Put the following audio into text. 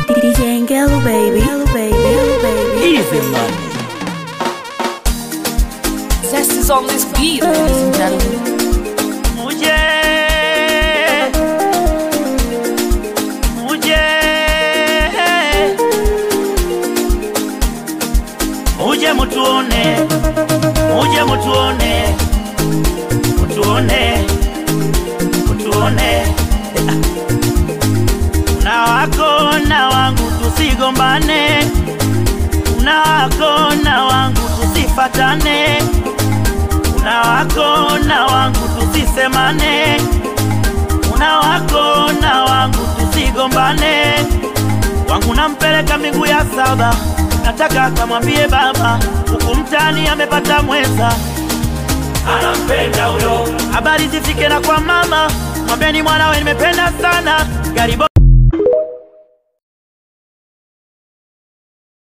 DJ Ngelo baby, Easy money. Zest is on this beat, ladies and gentlemen. Muje mutuone, muje mutuone, mutuone, mutuone. Una wako na wangu tusigombane, una wako na wangu tusifatane, una wako na wangu tusisemane, una wako na wangu tusigombane. Wangu nampeleka miguu ya saba, nataka kamwambie baba, huku mtani amepata mwenza, anampenda huyo. Habari zifike na kwa mama, mwambeni mwanawe nimependa sana, gari